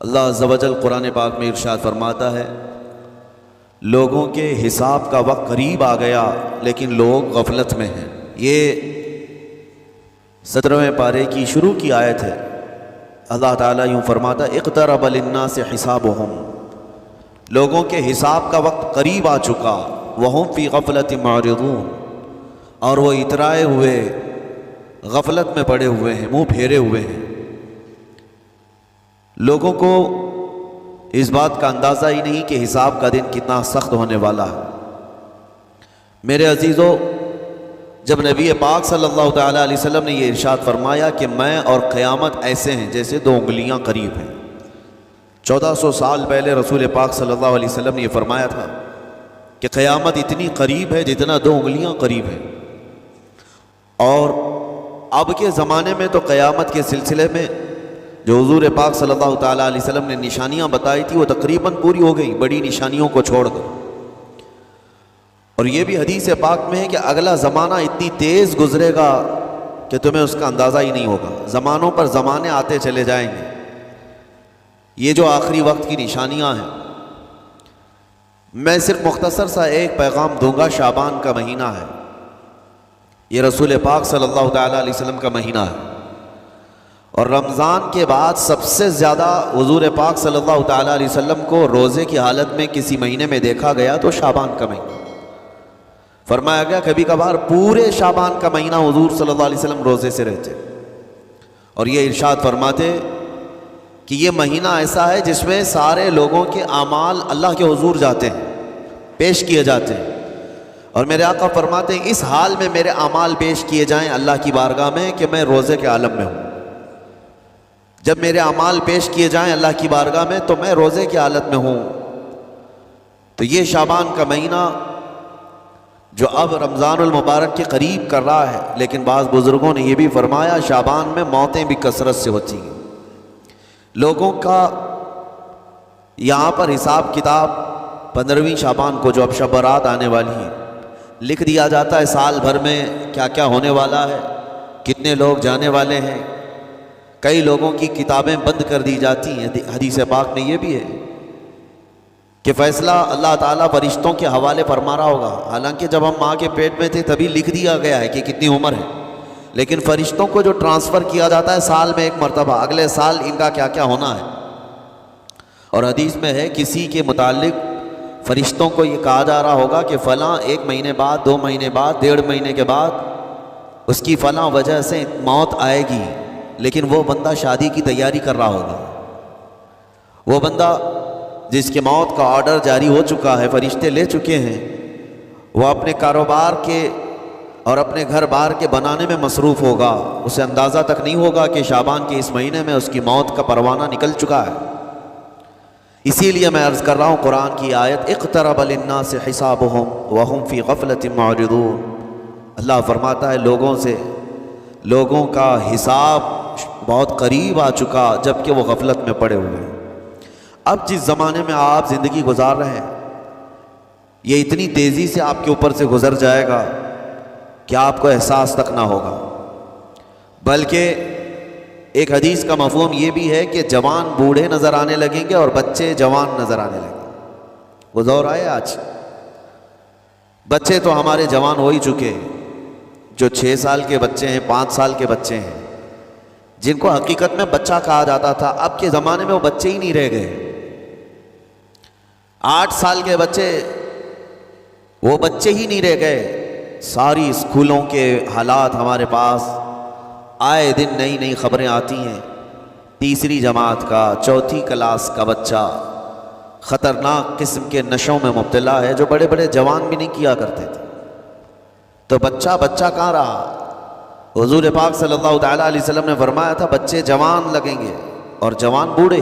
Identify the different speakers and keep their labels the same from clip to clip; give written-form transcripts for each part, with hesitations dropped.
Speaker 1: اللہ عز و جل قرآن پاک میں ارشاد فرماتا ہے، لوگوں کے حساب کا وقت قریب آ گیا لیکن لوگ غفلت میں ہیں۔ یہ 17ویں پارے کی شروع کی آیت ہے۔ اللہ تعالیٰ یوں فرماتا ہے، اقترب للناس حسابہم، لوگوں کے حساب کا وقت قریب آ چکا، وہم فی غفلت معرضون، اور وہ اترائے ہوئے غفلت میں پڑے ہوئے ہیں، منہ پھیرے ہوئے ہیں۔ لوگوں کو اس بات کا اندازہ ہی نہیں کہ حساب کا دن کتنا سخت ہونے والا ہے۔ میرے عزیزو، جب نبی پاک صلی اللہ تعالیٰ علیہ وسلم نے یہ ارشاد فرمایا کہ میں اور قیامت ایسے ہیں جیسے دو انگلیاں قریب ہیں، 1400 سال پہلے رسول پاک صلی اللہ علیہ وسلم نے یہ فرمایا تھا کہ قیامت اتنی قریب ہے جتنا دو انگلیاں قریب ہیں۔ اور اب کے زمانے میں تو قیامت کے سلسلے میں جو حضور پاک صلی اللہ تعالیٰ علیہ وسلم نے نشانیاں بتائی تھی وہ تقریباً پوری ہو گئی، بڑی نشانیوں کو چھوڑ کر۔ اور یہ بھی حدیث پاک میں ہے کہ اگلا زمانہ اتنی تیز گزرے گا کہ تمہیں اس کا اندازہ ہی نہیں ہوگا، زمانوں پر زمانے آتے چلے جائیں گے۔ یہ جو آخری وقت کی نشانیاں ہیں، میں صرف مختصر سا ایک پیغام دوں گا۔ شعبان کا مہینہ ہے، یہ رسول پاک صلی اللہ تعالیٰ علیہ وسلم کا مہینہ ہے، اور رمضان کے بعد سب سے زیادہ حضور پاک صلی اللہ تعالیٰ علیہ وسلم کو روزے کی حالت میں کسی مہینے میں دیکھا گیا تو شعبان کا مہینہ۔ فرمایا گیا کبھی کبھار پورے شعبان کا مہینہ حضور صلی اللہ علیہ وسلم روزے سے رہتے، اور یہ ارشاد فرماتے کہ یہ مہینہ ایسا ہے جس میں سارے لوگوں کے اعمال اللہ کے حضور جاتے ہیں، پیش کیے جاتے ہیں، اور میرے آقا فرماتے ہیں اس حال میں میرے اعمال پیش کیے جائیں اللہ کی بارگاہ میں کہ میں روزے کے عالم میں ہوں۔ جب میرے اعمال پیش کیے جائیں اللہ کی بارگاہ میں تو میں روزے کی حالت میں ہوں۔ تو یہ شعبان کا مہینہ جو اب رمضان المبارک کے قریب کر رہا ہے، لیکن بعض بزرگوں نے یہ بھی فرمایا شعبان میں موتیں بھی کثرت سے ہوتی ہیں۔ لوگوں کا یہاں پر حساب کتاب 15ویں شعبان کو جو اب شب برات آنے والی ہے لکھ دیا جاتا ہے، سال بھر میں کیا کیا ہونے والا ہے، کتنے لوگ جانے والے ہیں۔ کئی لوگوں کی کتابیں بند کر دی جاتی ہیں۔ حدیث پاک میں یہ بھی ہے کہ فیصلہ اللہ تعالیٰ فرشتوں کے حوالے فرما رہا ہوگا، حالانکہ جب ہم ماں کے پیٹ میں تھے تبھی لکھ دیا گیا ہے کہ کتنی عمر ہے، لیکن فرشتوں کو جو ٹرانسفر کیا جاتا ہے سال میں ایک مرتبہ، اگلے سال ان کا کیا کیا ہونا ہے۔ اور حدیث میں ہے کسی کے متعلق فرشتوں کو یہ کہا جا رہا ہوگا کہ فلاں 1 مہینے بعد، 2 مہینے بعد، 1.5 مہینے کے بعد اس کی فلاں وجہ سے موت آئے گی، لیکن وہ بندہ شادی کی تیاری کر رہا ہوگا، وہ بندہ جس کے موت کا آرڈر جاری ہو چکا ہے، فرشتے لے چکے ہیں، وہ اپنے کاروبار کے اور اپنے گھر بار کے بنانے میں مصروف ہوگا، اسے اندازہ تک نہیں ہوگا کہ شعبان کے اس مہینے میں اس کی موت کا پروانہ نکل چکا ہے۔ اسی لیے میں عرض کر رہا ہوں قرآن کی آیت اقترب للناس حسابہم وہم فی غفلت معرضون، اللہ فرماتا ہے لوگوں کا حساب بہت قریب آ چکا جبکہ وہ غفلت میں پڑے ہوئے ہیں۔ اب جس زمانے میں آپ زندگی گزار رہے ہیں یہ اتنی تیزی سے آپ کے اوپر سے گزر جائے گا کہ آپ کو احساس تک نہ ہوگا، بلکہ ایک حدیث کا مفہوم یہ بھی ہے کہ جوان بوڑھے نظر آنے لگیں گے اور بچے جوان نظر آنے لگیں گے۔ وہ دور آئے آج، بچے تو ہمارے جوان ہو ہی چکے ہیں، جو 6 سال کے بچے ہیں، 5 سال کے بچے ہیں، جن کو حقیقت میں بچہ کہا جاتا تھا، اب کے زمانے میں وہ بچے ہی نہیں رہ گئے۔ 8 سال کے بچے وہ بچے ہی نہیں رہ گئے۔ ساری اسکولوں کے حالات ہمارے پاس آئے دن نئی نئی خبریں آتی ہیں، 3ری جماعت کا، 4تھی کلاس کا بچہ خطرناک قسم کے نشوں میں مبتلا ہے جو بڑے بڑے جوان بھی نہیں کیا کرتے تھے۔ تو بچہ کہاں رہا؟ حضور پاک صلی اللہ تعالیٰ علیہ وسلم نے فرمایا تھا بچے جوان لگیں گے اور جوان بوڑھے،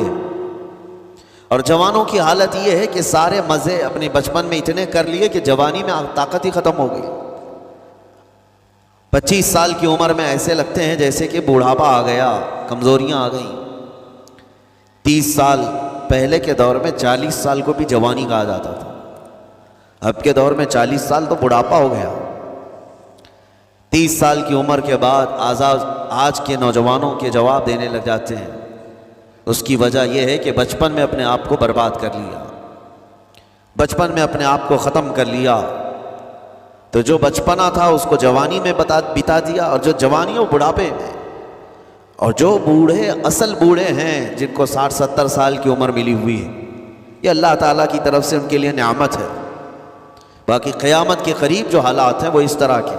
Speaker 1: اور جوانوں کی حالت یہ ہے کہ سارے مزے اپنے بچپن میں اتنے کر لیے کہ جوانی میں طاقت ہی ختم ہو گئی۔ 25 سال کی عمر میں ایسے لگتے ہیں جیسے کہ بوڑھاپا آ گیا، کمزوریاں آ گئیں۔ 30 سال پہلے کے دور میں 40 سال کو بھی جوانی کہا جاتا تھا، اب کے دور میں 40 سال تو بڑھاپا ہو گیا۔ 30 سال کی عمر کے بعد آج کے نوجوانوں کے جواب دینے لگ جاتے ہیں اس کی وجہ یہ ہے کہ بچپن میں اپنے آپ کو برباد کر لیا، بچپن میں اپنے آپ کو ختم کر لیا، تو جو بچپنا تھا اس کو جوانی میں بتا دیا، اور جو جوانی وہ بڑھاپے میں، اور جو بوڑھے اصل بوڑھے ہیں جن کو 60-70 سال کی عمر ملی ہوئی ہے، یہ اللہ تعالیٰ کی طرف سے ان کے لیے نعمت ہے۔ باقی قیامت کے قریب جو حالات ہیں وہ اس طرح کے۔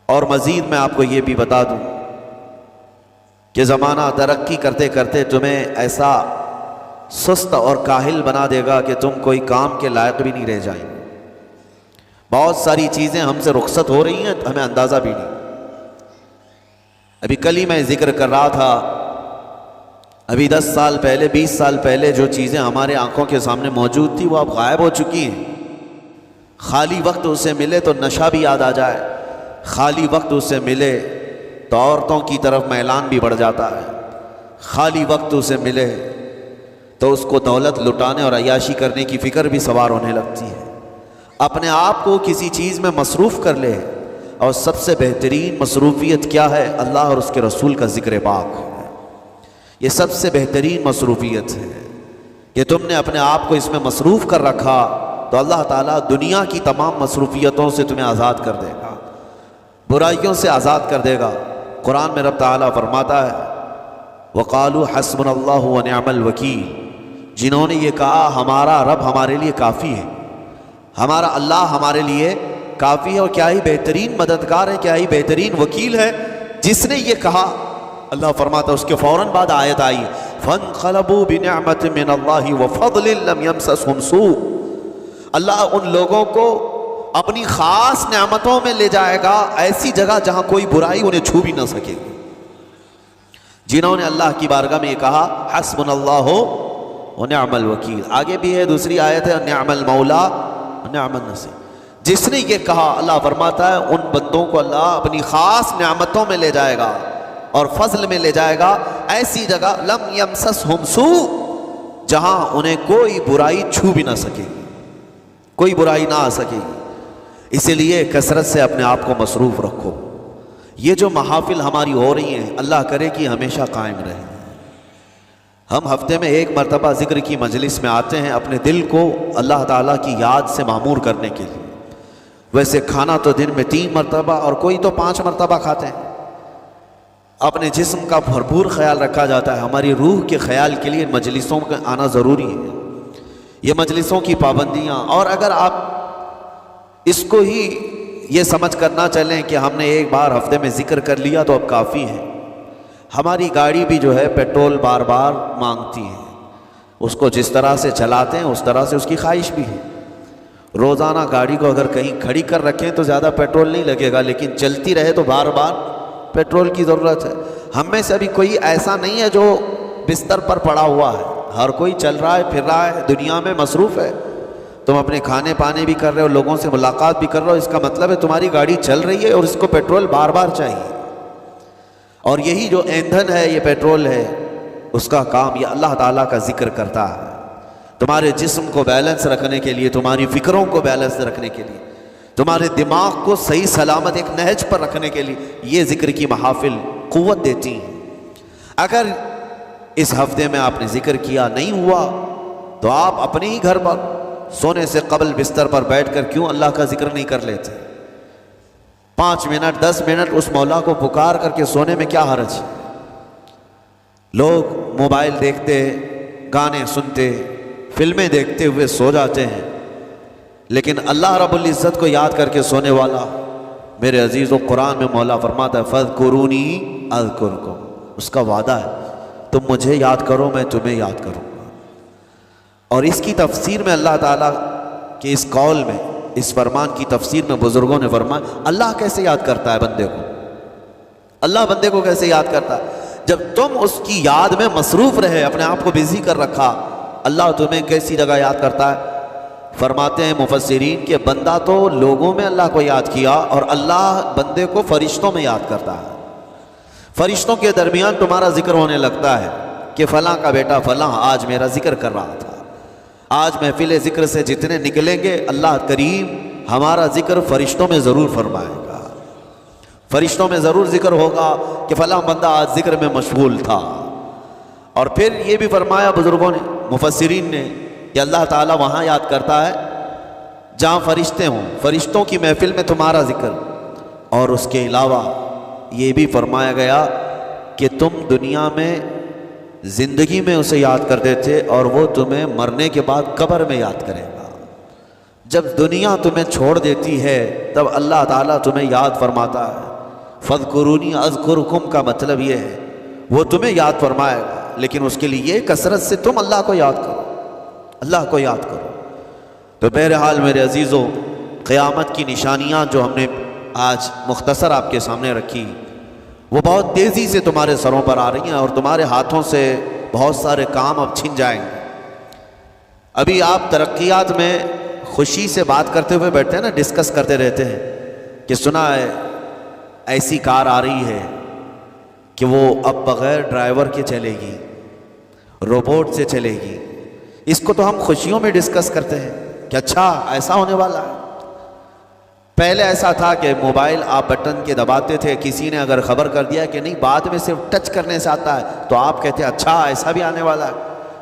Speaker 1: اور مزید میں آپ کو یہ بھی بتا دوں کہ زمانہ ترقی کرتے کرتے تمہیں ایسا سست اور کاہل بنا دے گا کہ تم کوئی کام کے لائق بھی نہیں رہ جائیں۔ بہت ساری چیزیں ہم سے رخصت ہو رہی ہیں، ہمیں اندازہ بھی نہیں۔ ابھی کل ہی میں ذکر کر رہا تھا، ابھی 10 سال پہلے 20 سال پہلے جو چیزیں ہمارے آنکھوں کے سامنے موجود تھی وہ اب غائب ہو چکی ہیں۔ خالی وقت اسے ملے تو نشہ بھی یاد آ جائے، خالی وقت اسے ملے تو عورتوں کی طرف میلان بھی بڑھ جاتا ہے، خالی وقت اسے ملے تو اس کو دولت لٹانے اور عیاشی کرنے کی فکر بھی سوار ہونے لگتی ہے۔ اپنے آپ کو کسی چیز میں مصروف کر لے، اور سب سے بہترین مصروفیت کیا ہے؟ اللہ اور اس کے رسول کا ذکر پاک ہے۔ یہ سب سے بہترین مصروفیت ہے کہ تم نے اپنے آپ کو اس میں مصروف کر رکھا تو اللہ تعالیٰ دنیا کی تمام مصروفیتوں سے تمہیں آزاد کر دے گا، برائیوں سے آزاد کر دے گا۔ قرآن میں رب تعالیٰ فرماتا ہے وَقَالُوا حَسْبُنَا اللَّهُ وَنِعْمَ الْوَكِيلُ، جنہوں نے یہ کہا ہمارا رب ہمارے لیے کافی ہے، ہمارا اللہ ہمارے لیے کافی ہے، اور کیا ہی بہترین مددگار ہے، کیا ہی بہترین وکیل ہے جس نے یہ کہا۔ اللہ فرماتا ہے اس کے فوراً بعد آیت آئی فَانْقَلَبُوا بِنِعْمَةٍ مِّنَ اللَّهِ وَفَضْلٍ لَمْ يَمْسَسْهُمْ سُوءٌ، اللہ ان لوگوں کو اپنی خاص نعمتوں میں لے جائے گا، ایسی جگہ جہاں کوئی برائی انہیں چھو بھی نہ سکے گی۔ جنہوں نے اللہ کی بارگاہ میں یہ کہا حسبنا اللہ ونعم الوکیل، آگے بھی ہے دوسری آیت ہے نعم المولا ونعم النصیر، جس نے یہ کہا اللہ فرماتا ہے ان بندوں کو اللہ اپنی خاص نعمتوں میں لے جائے گا اور فضل میں لے جائے گا، ایسی جگہ لم یمسسہم سوء، جہاں انہیں کوئی برائی چھو بھی نہ سکے گی، کوئی برائی نہ آ سکے گی۔ اسی لیے کثرت سے اپنے آپ کو مصروف رکھو۔ یہ جو محافل ہماری ہو رہی ہیں اللہ کرے کہ ہمیشہ قائم رہیں۔ ہم ہفتے میں 1 مرتبہ ذکر کی مجلس میں آتے ہیں اپنے دل کو اللہ تعالیٰ کی یاد سے معمور کرنے کے لیے۔ ویسے کھانا تو دن میں 3 مرتبہ اور کوئی تو 5 مرتبہ کھاتے ہیں۔ اپنے جسم کا بھرپور خیال رکھا جاتا ہے، ہماری روح کے خیال کے لیے مجلسوں کا آنا ضروری ہے۔ یہ مجلسوں کی پابندیاں، اور اگر آپ اس کو ہی یہ سمجھ کر نہ چلیں کہ ہم نے ایک بار ہفتے میں ذکر کر لیا تو اب کافی ہے، ہماری گاڑی بھی جو ہے پیٹرول بار بار مانگتی ہے، اس کو جس طرح سے چلاتے ہیں اس طرح سے اس کی خواہش بھی ہے۔ روزانہ گاڑی کو اگر کہیں کھڑی کر رکھیں تو زیادہ پیٹرول نہیں لگے گا، لیکن چلتی رہے تو بار بار پیٹرول کی ضرورت ہے۔ ہم میں سے ابھی کوئی ایسا نہیں ہے جو بستر پر پڑا ہوا ہے، ہر کوئی چل رہا ہے، پھر رہا ہے، دنیا میں مصروف ہے۔ تم اپنے کھانے پانے بھی کر رہے ہو، لوگوں سے ملاقات بھی کر رہے ہو، اس کا مطلب ہے تمہاری گاڑی چل رہی ہے اور اس کو پیٹرول بار بار چاہیے۔ اور یہی جو ایندھن ہے، یہ پیٹرول ہے، اس کا کام یہ اللہ تعالیٰ کا ذکر کرتا ہے، تمہارے جسم کو بیلنس رکھنے کے لیے، تمہاری فکروں کو بیلنس رکھنے کے لیے، تمہارے دماغ کو صحیح سلامت ایک نہج پر رکھنے کے لیے یہ ذکر کی محافل قوت دیتی ہیں۔ اگر اس ہفتے میں آپ نے ذکر کیا نہیں ہوا تو آپ اپنے ہی گھر پر سونے سے قبل بستر پر بیٹھ کر کیوں اللہ کا ذکر نہیں کر لیتے؟ 5 منٹ 10 منٹ اس مولا کو پکار کر کے سونے میں کیا حرج ہے؟ لوگ موبائل دیکھتے، گانے سنتے، فلمیں دیکھتے ہوئے سو جاتے ہیں، لیکن اللہ رب العزت کو یاد کر کے سونے والا، میرے عزیزو قرآن میں مولا فرماتا ہے فَاذْكُرُونِي أَذْكُرْكُمْ، اس کا وعدہ ہے تم مجھے یاد کرو میں تمہیں یاد کروں گا۔ اور اس کی تفسیر میں اللہ تعالیٰ کے اس قول میں، اس فرمان کی تفسیر میں بزرگوں نے فرمایا اللہ کیسے یاد کرتا ہے بندے کو؟ اللہ بندے کو کیسے یاد کرتا ہے؟ جب تم اس کی یاد میں مصروف رہے، اپنے آپ کو بزی کر رکھا، اللہ تمہیں کیسی جگہ یاد کرتا ہے؟ فرماتے ہیں مفسرین کہ بندہ تو لوگوں میں اللہ کو یاد کیا، اور اللہ بندے کو فرشتوں میں یاد کرتا ہے۔ فرشتوں کے درمیان تمہارا ذکر ہونے لگتا ہے کہ فلاں کا بیٹا فلاں آج میرا ذکر کر رہا تھا۔ آج محفل ذکر سے جتنے نکلیں گے اللہ کریم ہمارا ذکر فرشتوں میں ضرور فرمائے گا، فرشتوں میں ضرور ذکر ہوگا کہ فلاں بندہ آج ذکر میں مشغول تھا۔ اور پھر یہ بھی فرمایا بزرگوں نے، مفسرین نے، کہ اللہ تعالیٰ وہاں یاد کرتا ہے جہاں فرشتے ہوں، فرشتوں کی محفل میں تمہارا ذکر. اور اس کے علاوہ یہ بھی فرمایا گیا کہ تم دنیا میں زندگی میں اسے یاد کرتے تھے اور وہ تمہیں مرنے کے بعد قبر میں یاد کرے گا. جب دنیا تمہیں چھوڑ دیتی ہے تب اللہ تعالیٰ تمہیں یاد فرماتا ہے. فَاذْكُرُونِي أَذْكُرْكُمْ کا مطلب یہ ہے وہ تمہیں یاد فرمائے گا، لیکن اس کے لیے کثرت سے تم اللہ کو یاد کرو، اللہ کو یاد کرو. تو بہرحال میرے عزیزوں، قیامت کی نشانیاں جو ہم نے آج مختصر آپ کے سامنے رکھی، وہ بہت تیزی سے تمہارے سروں پر آ رہی ہیں اور تمہارے ہاتھوں سے بہت سارے کام اب چھن جائیں گے. ابھی آپ ترقیات میں خوشی سے بات کرتے ہوئے بیٹھتے ہیں نا، ڈسکس کرتے رہتے ہیں کہ سنا ہے ایسی کار آ رہی ہے کہ وہ اب بغیر ڈرائیور کے چلے گی، روبوٹ سے چلے گی. اس کو تو ہم خوشیوں میں ڈسکس کرتے ہیں کہ اچھا ایسا ہونے والا ہے. پہلے ایسا تھا کہ موبائل آپ بٹن کے دباتے تھے، کسی نے اگر خبر کر دیا کہ نہیں بعد میں صرف ٹچ کرنے سے آتا ہے تو آپ کہتے ہیں اچھا ایسا بھی آنے والا ہے.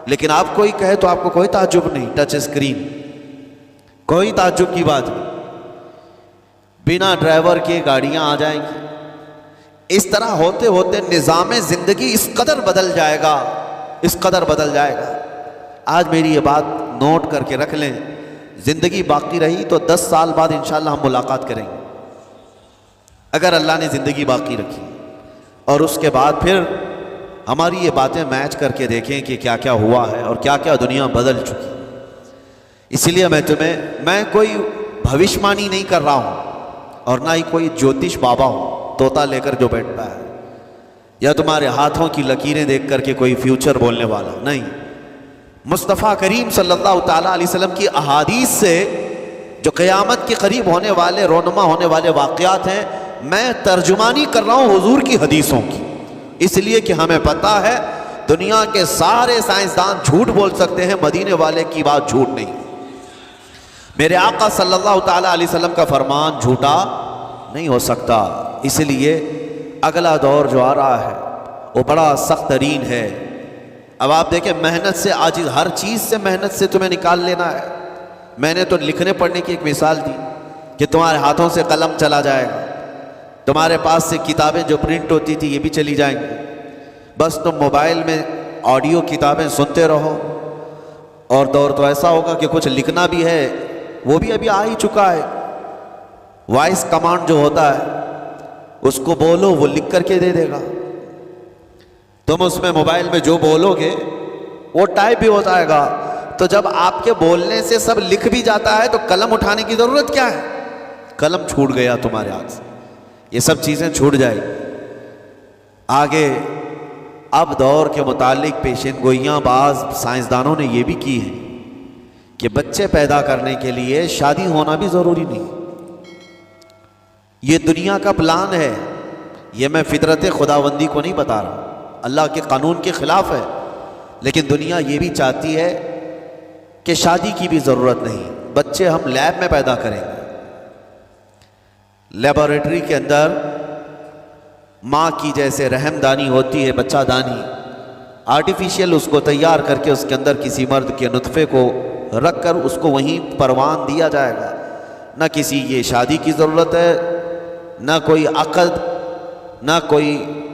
Speaker 1: لیکن آپ کوئی کہے تو آپ کو کوئی تعجب نہیں، ٹچ اسکرین، کوئی تعجب کی بات نہیں، بنا ڈرائیور کے گاڑیاں آ جائیں گی. اس طرح ہوتے ہوتے نظام زندگی اس قدر بدل جائے گا، اس قدر بدل جائے گا. آج میری یہ بات نوٹ کر کے رکھ لیں، زندگی باقی رہی تو 10 سال بعد انشاءاللہ ہم ملاقات کریں گے اگر اللہ نے زندگی باقی رکھی، اور اس کے بعد پھر ہماری یہ باتیں میچ کر کے دیکھیں کہ کیا کیا ہوا ہے اور کیا کیا دنیا بدل چکی. اسی لیے میں کوئی بھوشمانی نہیں کر رہا ہوں اور نہ ہی کوئی جوتش بابا ہوں طوطا لے کر جو بیٹھتا ہے، یا تمہارے ہاتھوں کی لکیریں دیکھ کر کے کوئی فیوچر بولنے والا نہیں. مصطفیٰ کریم صلی اللہ تعالیٰ علیہ وسلم کی احادیث سے جو قیامت کے قریب ہونے والے رونما ہونے والے واقعات ہیں، میں ترجمانی کر رہا ہوں حضور کی حدیثوں کی، اس لیے کہ ہمیں پتہ ہے دنیا کے سارے سائنسدان جھوٹ بول سکتے ہیں، مدینے والے کی بات جھوٹ نہیں. میرے آقا صلی اللہ تعالیٰ علیہ وسلم کا فرمان جھوٹا نہیں ہو سکتا. اس لیے اگلا دور جو آ رہا ہے وہ بڑا سخت ترین ہے. اب آپ دیکھیں محنت سے عاجز، ہر چیز سے محنت سے تمہیں نکال لینا ہے. میں نے تو لکھنے پڑھنے کی ایک مثال دی کہ تمہارے ہاتھوں سے قلم چلا جائے گا، تمہارے پاس سے کتابیں جو پرنٹ ہوتی تھی یہ بھی چلی جائیں گی. بس تم موبائل میں آڈیو کتابیں سنتے رہو. اور دور تو ایسا ہوگا کہ کچھ لکھنا بھی ہے، وہ بھی ابھی آ ہی چکا ہے. وائس کمانڈ جو ہوتا ہے اس کو بولو وہ لکھ کر کے دے دے گا. تم اس میں موبائل میں جو بولو گے وہ ٹائپ بھی ہو جائے گا. تو جب آپ کے بولنے سے سب لکھ بھی جاتا ہے تو قلم اٹھانے کی ضرورت کیا ہے؟ قلم چھوٹ گیا تمہارے ہاتھ سے، یہ سب چیزیں چھوٹ جائیں. آگے اب دور کے متعلق پیشین گوئیاں بعض سائنسدانوں نے یہ بھی کی ہیں کہ بچے پیدا کرنے کے لیے شادی ہونا بھی ضروری نہیں. یہ دنیا کا پلان ہے، یہ میں فطرت خداوندی کو نہیں بتا رہا، اللہ کے قانون کے خلاف ہے، لیکن دنیا یہ بھی چاہتی ہے کہ شادی کی بھی ضرورت نہیں، بچے ہم لیب میں پیدا کریں گے. لیبارٹری کے اندر ماں کی جیسے رحم دانی ہوتی ہے، بچہ دانی، آرٹیفیشیل اس کو تیار کر کے اس کے اندر کسی مرد کے نطفے کو رکھ کر اس کو وہیں پروان دیا جائے گا. نہ کسی یہ شادی کی ضرورت ہے، نہ کوئی عقد، نہ کوئی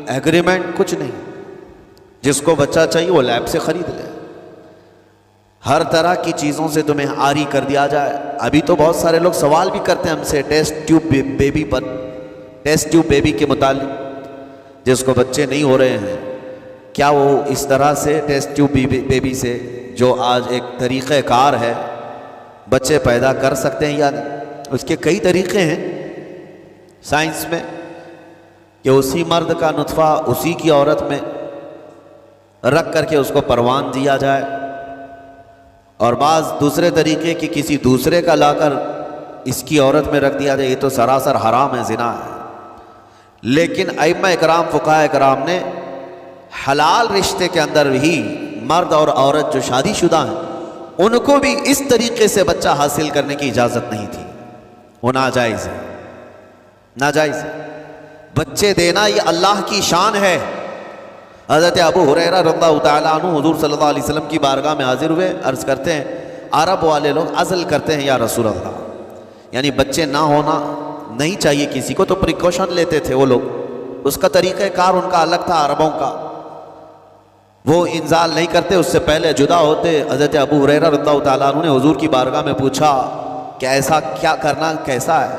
Speaker 1: ایگریمنٹ، کچھ نہیں. جس کو بچہ چاہیے وہ لیب سے خرید لے. ہر طرح کی چیزوں سے تمہیں عاری کر دیا جائے. ابھی تو بہت سارے لوگ سوال بھی کرتے ہیں ہم سے ٹیسٹ ٹیوب بیبی پر، ٹیسٹ ٹیوب بیبی کے متعلق، جس کو بچے نہیں ہو رہے ہیں، کیا وہ اس طرح سے ٹیسٹ ٹیوب بیبی سے جو آج ایک طریقہ کار ہے بچے پیدا کر سکتے ہیں یا نہیں؟ اس کے کئی طریقے ہیں سائنس میں کہ اسی مرد کا نطفہ اسی کی عورت میں رکھ کر کے اس کو پروان دیا جائے، اور بعض دوسرے طریقے کہ کسی دوسرے کا لا کر اس کی عورت میں رکھ دیا جائے. یہ تو سراسر حرام ہے، زنا ہے. لیکن ائمہ اکرام فقہاء اکرام نے حلال رشتے کے اندر بھی مرد اور عورت جو شادی شدہ ہیں ان کو بھی اس طریقے سے بچہ حاصل کرنے کی اجازت نہیں تھی. وہ ناجائز ہے، ناجائز ہے. بچے دینا یہ اللہ کی شان ہے. حضرت ابو ہریرہ رضی اللہ تعالیٰ عنہ حضور صلی اللہ علیہ وسلم کی بارگاہ میں حاضر ہوئے، عرض کرتے ہیں عرب والے لوگ عزل کرتے ہیں یا رسول اللہ، یعنی بچے نہ ہونا نہیں چاہیے کسی کو، تو پریکاشن لیتے تھے وہ لوگ، اس کا طریقہ کار ان کا الگ تھا عربوں کا، وہ انزال نہیں کرتے، اس سے پہلے جدا ہوتے۔ حضرت ابو ہریرہ رضی اللہ تعالیٰ عنہ نے حضور کی بارگاہ میں پوچھا کہ ایسا کیا کرنا کیسا ہے؟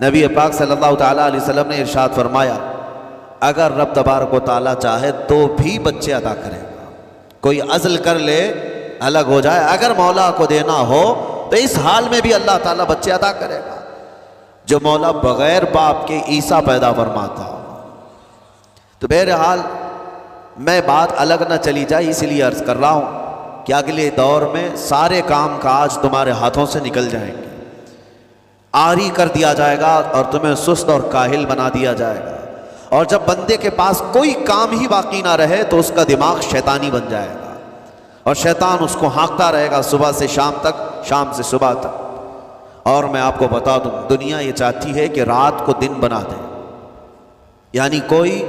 Speaker 1: نبی پاک صلی اللہ تعالیٰ علیہ وسلم نے ارشاد فرمایا اگر رب تبارک و تعالیٰ چاہے تو بھی بچے عطا کرے گا، کوئی عزل کر لے الگ ہو جائے، اگر مولا کو دینا ہو تو اس حال میں بھی اللہ تعالیٰ بچے عطا کرے گا، جو مولا بغیر باپ کے عیسیٰ پیدا فرماتا ہو۔ تو بہرحال میں بات الگ نہ چلی جائے اس لیے عرض کر رہا ہوں کہ اگلے دور میں سارے کام کاج تمہارے ہاتھوں سے نکل جائیں گے، عاری کر دیا جائے گا اور تمہیں سست اور کاہل بنا دیا جائے گا، اور جب بندے کے پاس کوئی کام ہی باقی نہ رہے تو اس کا دماغ شیطانی بن جائے گا، اور شیطان اس کو ہانکتا رہے گا صبح سے شام تک، شام سے صبح تک۔ اور میں آپ کو بتا دوں دنیا یہ چاہتی ہے کہ رات کو دن بنا دے، یعنی کوئی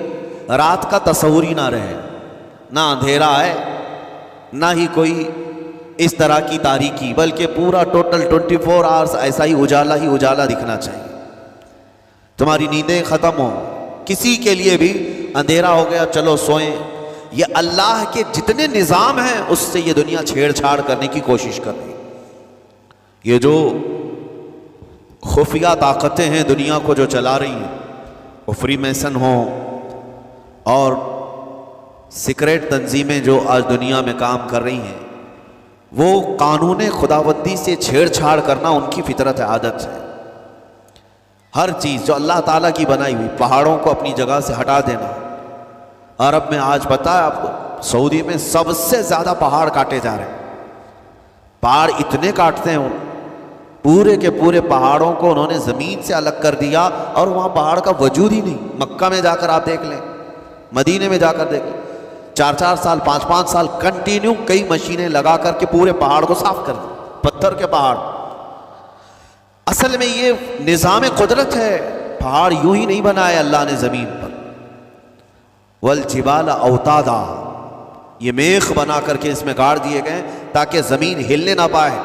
Speaker 1: رات کا تصور ہی نہ رہے، نہ اندھیرا ہے نہ ہی کوئی اس طرح کی تاریکی، بلکہ پورا ٹوٹل 24 آورز ایسا ہی اجالا دکھنا چاہیے، تمہاری نیندیں ختم ہوں، کسی کے لیے بھی اندھیرا ہو گیا چلو سوئیں۔ یہ اللہ کے جتنے نظام ہیں اس سے یہ دنیا چھیڑ چھاڑ کرنے کی کوشش کر رہی، یہ جو خفیہ طاقتیں ہیں دنیا کو جو چلا رہی ہیں، وہ فری میسن ہوں اور سیکریٹ تنظیمیں جو آج دنیا میں کام کر رہی ہیں، وہ قانون خداوندی سے چھیڑ چھاڑ کرنا ان کی فطرت عادت ہے۔ ہر چیز جو اللہ تعالیٰ کی بنائی ہوئی، پہاڑوں کو اپنی جگہ سے ہٹا دینا۔ عرب میں آج پتہ ہے آپ کو، سعودی میں سب سے زیادہ پہاڑ کاٹے جا رہے ہیں، پہاڑ اتنے کاٹتے ہیں، پورے کے پورے پہاڑوں کو انہوں نے زمین سے الگ کر دیا، اور وہاں پہاڑ کا وجود ہی نہیں۔ مکہ میں جا کر آپ دیکھ لیں، مدینے میں جا کر دیکھ لیں، 4 سال 5 سال کنٹینیو کئی مشینیں لگا کر کے پورے پہاڑ کو صاف کر دیں، پتھر کے پہاڑ۔ اصل میں یہ نظام قدرت ہے، پہاڑ یوں ہی نہیں بنائے اللہ نے زمین پر۔ والجبال اوتادا، یہ میخ بنا کر کے اس میں گاڑ دیے گئے تاکہ زمین ہلنے نہ پائے،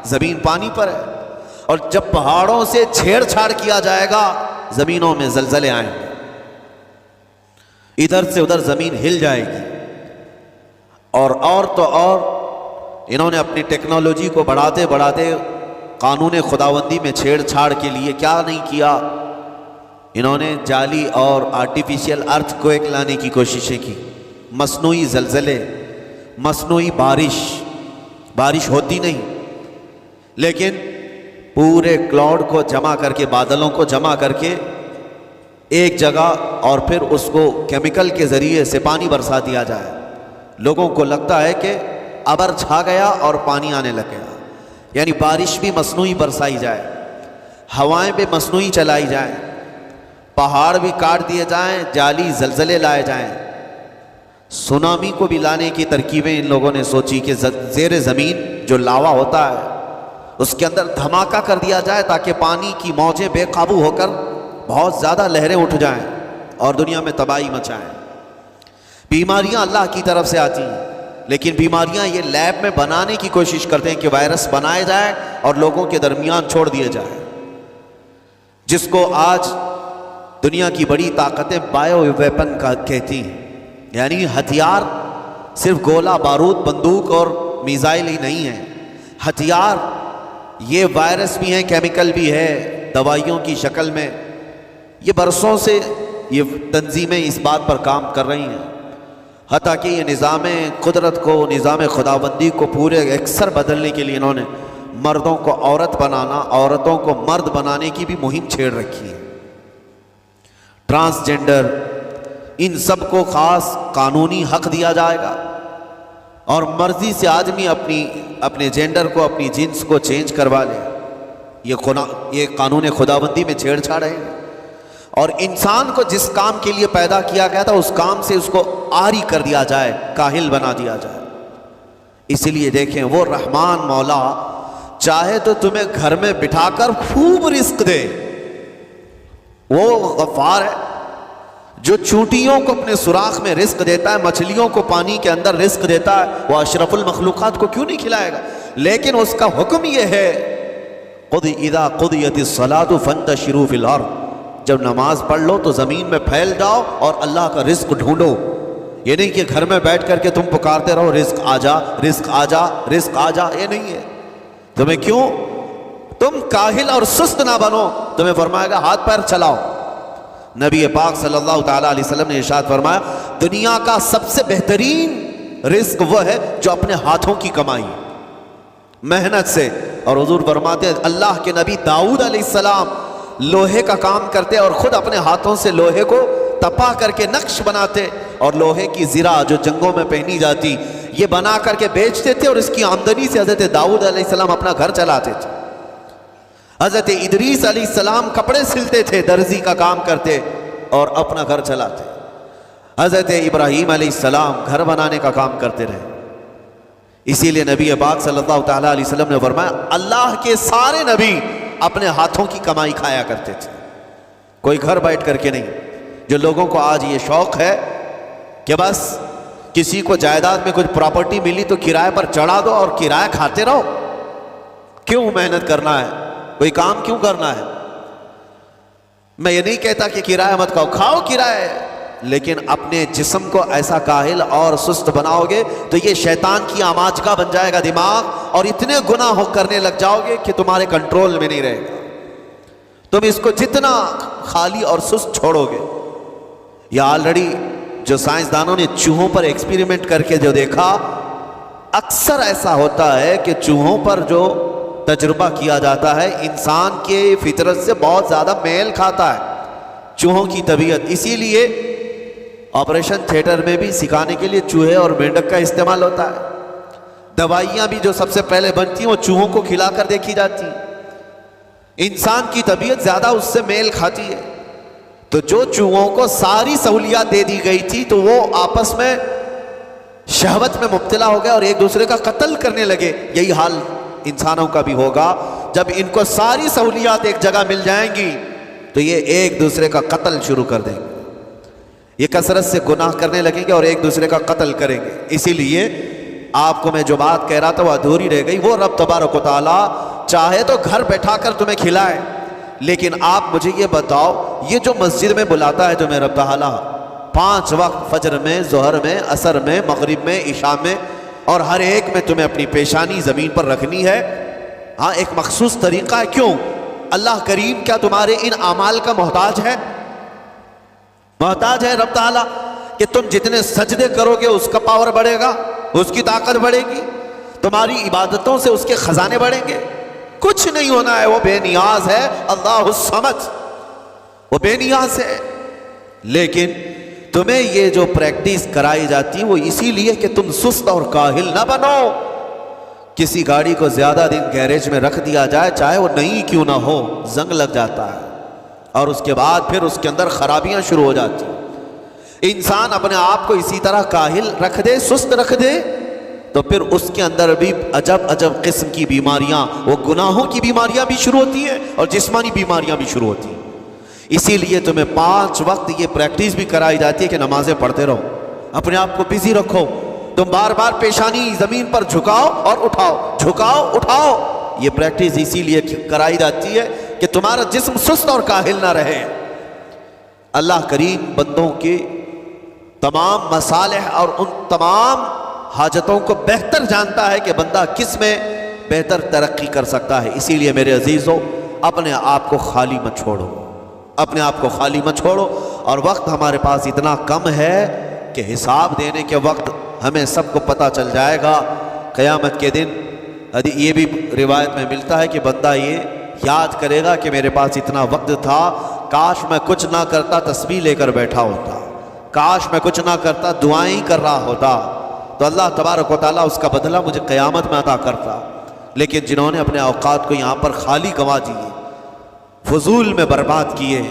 Speaker 1: زمین پانی پر ہے، اور جب پہاڑوں سے چھیڑ چھاڑ کیا جائے گا زمینوں میں زلزلے آئیں گے، ادھر سے ادھر زمین ہل جائے گی۔ اور تو اور انہوں نے اپنی ٹیکنالوجی کو بڑھاتے بڑھاتے قانون خداوندی میں چھیڑ چھاڑ کے لیے کیا نہیں کیا، انہوں نے جعلی اور آرٹیفیشل ارتھ کویک لانے کی کوششیں کی، مصنوعی زلزلے، مصنوعی بارش ہوتی نہیں، لیکن پورے کلاؤڈ کو جمع کر کے، بادلوں کو جمع کر کے ایک جگہ، اور پھر اس کو کیمیکل کے ذریعے سے پانی برسا دیا جائے۔ لوگوں کو لگتا ہے کہ ابر چھا گیا اور پانی آنے لگ گیا، یعنی بارش بھی مصنوعی برسائی جائے، ہوائیں بھی مصنوعی چلائی جائیں، پہاڑ بھی کاٹ دیے جائیں، جعلی زلزلے لائے جائیں۔ سونامی کو بھی لانے کی ترکیبیں ان لوگوں نے سوچی کہ زیر زمین جو لاوا ہوتا ہے اس کے اندر دھماکہ کر دیا جائے تاکہ پانی کی موجیں بے قابو ہو کر بہت زیادہ لہریں اٹھ جائیں اور دنیا میں تباہی مچائیں۔ بیماریاں اللہ کی طرف سے آتی ہیں، لیکن بیماریاں یہ لیب میں بنانے کی کوشش کرتے ہیں کہ وائرس بنائے جائے اور لوگوں کے درمیان چھوڑ دیے جائے، جس کو آج دنیا کی بڑی طاقتیں بایو ویپن کا کہتی ہیں، یعنی ہتھیار صرف گولہ بارود بندوق اور میزائل ہی نہیں ہے، ہتھیار یہ وائرس بھی ہیں، کیمیکل بھی ہے، دوائیوں کی شکل میں۔ یہ برسوں سے یہ تنظیمیں اس بات پر کام کر رہی ہیں، حتیٰ کہ یہ نظام قدرت کو، نظام خداوندی کو پورے اکثر بدلنے کے لیے انہوں نے مردوں کو عورت بنانا، عورتوں کو مرد بنانے کی بھی مہم چھیڑ رکھی ہے۔ ٹرانسجینڈر، ان سب کو خاص قانونی حق دیا جائے گا، اور مرضی سے آدمی اپنے جینڈر کو، اپنی جنس کو چینج کروا لے۔ یہ قانون خداوندی میں چھیڑ چھاڑ ہے، اور انسان کو جس کام کے لیے پیدا کیا گیا تھا اس کام سے اس کو عاری کر دیا جائے، کاہل بنا دیا جائے۔ اسی لیے دیکھیں وہ رحمان مولا چاہے تو تمہیں گھر میں بٹھا کر خوب رزق دے، وہ غفار ہے، جو چونٹیوں کو اپنے سوراخ میں رزق دیتا ہے، مچھلیوں کو پانی کے اندر رزق دیتا ہے، وہ اشرف المخلوقات کو کیوں نہیں کھلائے گا؟ لیکن اس کا حکم یہ ہے اذا قضیت الصلاۃ فانتشروا فی الارض، جب نماز پڑھ لو تو زمین میں پھیل جاؤ اور اللہ کا رزق ڈھونڈو۔ یہ نہیں کہ گھر میں بیٹھ کر کے تم پکارتے رہو رزق آ جا، رزق آ جا، رزق آ جا، یہ نہیں ہے۔ تمہیں کیوں؟ تم کاہل اور سست نہ بنو، تمہیں فرمائے گا ہاتھ پیر چلاؤ۔ نبی پاک صلی اللہ تعالیٰ علیہ وسلم نے ارشاد فرمایا دنیا کا سب سے بہترین رزق وہ ہے جو اپنے ہاتھوں کی کمائی، محنت سے۔ اور حضور فرماتے ہیں اللہ کے نبی داؤد علیہ السلام لوہے کا کام کرتے اور خود اپنے ہاتھوں سے لوہے کو تپا کر کے نقش بناتے، اور لوہے کی زرہ جو جنگوں میں پہنی جاتی یہ بنا کر کے بیچتے تھے، اور اس کی آمدنی سے حضرت داؤد علیہ السلام اپنا گھر چلاتے تھے۔ حضرت ادریس علیہ السلام کپڑے سلتے تھے، درزی کا کام کرتے اور اپنا گھر چلاتے۔ حضرت ابراہیم علیہ السلام گھر بنانے کا کام کرتے رہے۔ اسی لیے نبی پاک صلی اللہ تعالیٰ علیہ وسلم نے فرمایا اللہ کے سارے نبی اپنے ہاتھوں کی کمائی کھایا کرتے تھے، کوئی گھر بیٹھ کر کے نہیں۔ جو لوگوں کو آج یہ شوق ہے کہ بس کسی کو جائیداد میں کچھ پراپرٹی ملی تو کرائے پر چڑھا دو اور کرایہ کھاتے رہو، کیوں محنت کرنا ہے؟ کوئی کام کیوں کرنا ہے؟ میں یہ نہیں کہتا کہ کرایہ مت کھاؤ، کھاؤ کرایہ، لیکن اپنے جسم کو ایسا کاہل اور سست بناؤ گے تو یہ شیطان کی آماجگاہ بن جائے گا دماغ، اور اتنے گناہ کرنے لگ جاؤ گے کہ تمہارے کنٹرول میں نہیں رہے گا۔ تم اس کو جتنا خالی اور سست چھوڑو گے، یا آلریڈی جو سائنسدانوں نے چوہوں پر ایکسپیریمنٹ کر کے جو دیکھا، اکثر ایسا ہوتا ہے کہ چوہوں پر جو تجربہ کیا جاتا ہے انسان کے فطرت سے بہت زیادہ میل کھاتا ہے چوہوں کی طبیعت۔ اسی لیے آپریشن تھیٹر میں بھی سکھانے کے لیے چوہے اور مینڈک کا استعمال ہوتا ہے۔ دوائیاں بھی جو سب سے پہلے بنتی ہیں وہ چوہوں کو کھلا کر دیکھی جاتی ہیں۔ انسان کی طبیعت زیادہ اس سے میل کھاتی ہے۔ تو جو چوہوں کو ساری سہولیات دے دی گئی تھی تو وہ آپس میں شہوت میں مبتلا ہو گئے اور ایک دوسرے کا قتل کرنے لگے۔ یہی حال انسانوں کا بھی ہوگا، جب ان کو ساری سہولیات ایک جگہ مل جائیں گی تو یہ ایک دوسرے کا قتل شروع کر دیں گے، یہ کثرت سے گناہ کرنے لگیں گے اور ایک دوسرے کا قتل کریں گے۔ اسی لیے آپ کو میں جو بات کہہ رہا تھا وہ ادھوری رہ گئی۔ وہ رب تبارک و تعالیٰ چاہے تو گھر بیٹھا کر تمہیں کھلائے، لیکن آپ مجھے یہ بتاؤ یہ جو مسجد میں بلاتا ہے تمہیں رب تعالیٰ 5 وقت، فجر میں، ظہر میں، عصر میں، مغرب میں، عشاء میں، اور ہر ایک میں تمہیں اپنی پیشانی زمین پر رکھنی ہے، ہاں ایک مخصوص طریقہ ہے۔ کیوں؟ اللہ کریم کیا تمہارے ان اعمال کا محتاج ہے؟ محتاج ہے رب تعالیٰ کہ تم جتنے سجدے کرو گے اس کا پاور بڑھے گا، اس کی طاقت بڑھے گی، تمہاری عبادتوں سے اس کے خزانے بڑھیں گے؟ کچھ نہیں ہونا ہے، وہ بے نیاز ہے، اللہ الصمد، وہ بے نیاز ہے۔ لیکن تمہیں یہ جو پریکٹس کرائی جاتی وہ اسی لیے کہ تم سست اور کاہل نہ بنو۔ کسی گاڑی کو زیادہ دن گیریج میں رکھ دیا جائے، چاہے وہ نئی کیوں نہ ہو، زنگ لگ جاتا ہے اور اس کے بعد پھر اس کے اندر خرابیاں شروع ہو جاتی۔ انسان اپنے آپ کو اسی طرح کاہل رکھ دے، سست رکھ دے، تو پھر اس کے اندر بھی عجب عجب قسم کی بیماریاں، وہ گناہوں کی بیماریاں بھی شروع ہوتی ہیں اور جسمانی بیماریاں بھی شروع ہوتی ہیں۔ اسی لیے تمہیں 5 وقت یہ پریکٹس بھی کرائی جاتی ہے کہ نمازیں پڑھتے رہو، اپنے آپ کو بزی رکھو، تم بار بار پیشانی زمین پر جھکاؤ اور اٹھاؤ، جھکاؤ اٹھاؤ۔ یہ پریکٹس اسی لیے کرائی جاتی ہے کہ تمہارا جسم سست اور کاہل نہ رہے۔ اللہ کریم بندوں کے تمام مصالح اور ان تمام حاجتوں کو بہتر جانتا ہے کہ بندہ کس میں بہتر ترقی کر سکتا ہے۔ اسی لیے میرے عزیزو اپنے آپ کو خالی مت چھوڑو، اپنے آپ کو خالی مت چھوڑو۔ اور وقت ہمارے پاس اتنا کم ہے کہ حساب دینے کے وقت ہمیں سب کو پتہ چل جائے گا قیامت کے دن۔ یہ بھی روایت میں ملتا ہے کہ بندہ یہ یاد کرے گا کہ میرے پاس اتنا وقت تھا، کاش میں کچھ نہ کرتا تسبیح لے کر بیٹھا ہوتا، کاش میں کچھ نہ کرتا دعائیں ہی کر رہا ہوتا، تو اللہ تبارک و تعالیٰ اس کا بدلہ مجھے قیامت میں عطا کرتا۔ لیکن جنہوں نے اپنے اوقات کو یہاں پر خالی گنوا دیے، فضول میں برباد کیے،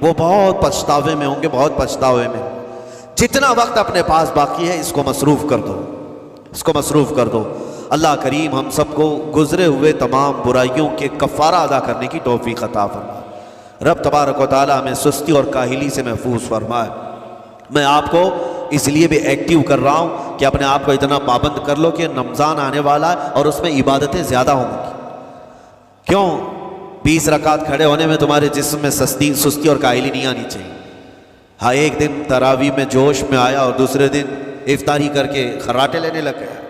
Speaker 1: وہ بہت پچھتاوے میں ہوں گے، بہت پچھتاوے میں۔ جتنا وقت اپنے پاس باقی ہے اس کو مصروف کر دو، اس کو مصروف کر دو۔ اللہ کریم ہم سب کو گزرے ہوئے تمام برائیوں کے کفارہ ادا کرنے کی توفیق عطا فرمائے۔ رب تبارک و تعالیٰ ہمیں سستی اور کاہلی سے محفوظ فرمائے۔ میں آپ کو اس لیے بھی ایکٹیو کر رہا ہوں کہ اپنے آپ کو اتنا پابند کر لو کہ رمضان آنے والا ہے اور اس میں عبادتیں زیادہ ہوں گی. کیوں؟ 20 رکعت کھڑے ہونے میں تمہارے جسم میں سستی اور کاہلی نہیں آنی چاہیے. ہاں ایک دن تراویح میں جوش میں آیا اور دوسرے دن افطاری کر کے خراٹے لینے لگ گیا,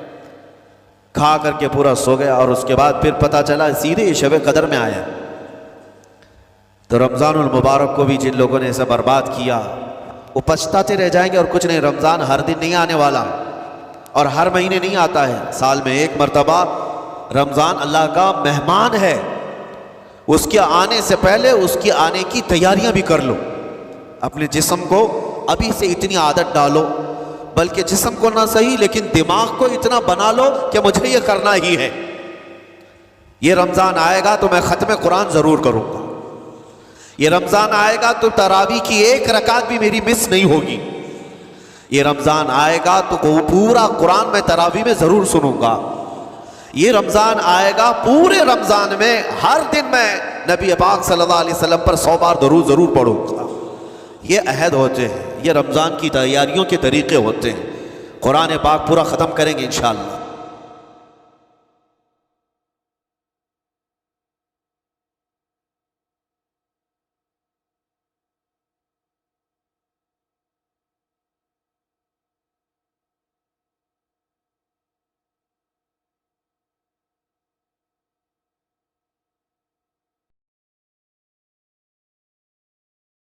Speaker 1: کھا کر کے پورا سو گیا, اور اس کے بعد پھر پتہ چلا سیدھے شب قدر میں آیا. تو رمضان المبارک کو بھی جن لوگوں نے ایسا برباد کیا وہ پچھتاتے رہ جائیں گے. اور کچھ نہیں, رمضان ہر دن نہیں آنے والا اور ہر مہینے نہیں آتا ہے, سال میں ایک مرتبہ رمضان اللہ کا مہمان ہے. اس کے آنے سے پہلے اس کے آنے کی تیاریاں بھی کر لو. اپنے جسم کو ابھی سے اتنی عادت ڈالو, بلکہ جسم کو نہ صحیح لیکن دماغ کو اتنا بنا لو کہ مجھے یہ کرنا ہی ہے. یہ رمضان آئے گا تو میں ختم قرآن ضرور کروں گا, یہ رمضان آئے گا تو تراویح کی ایک رکعت بھی میری مس نہیں ہوگی, یہ رمضان آئے گا تو پورا قرآن میں تراویح میں ضرور سنوں گا, یہ رمضان آئے گا پورے رمضان میں ہر دن میں نبی پاک صلی اللہ علیہ وسلم پر 100 بار درود ضرور پڑھوں گا. یہ عہد ہوتے ہیں, یہ رمضان کی تیاریوں کے طریقے ہوتے ہیں. قرآن پاک پورا ختم کریں گے انشاءاللہ.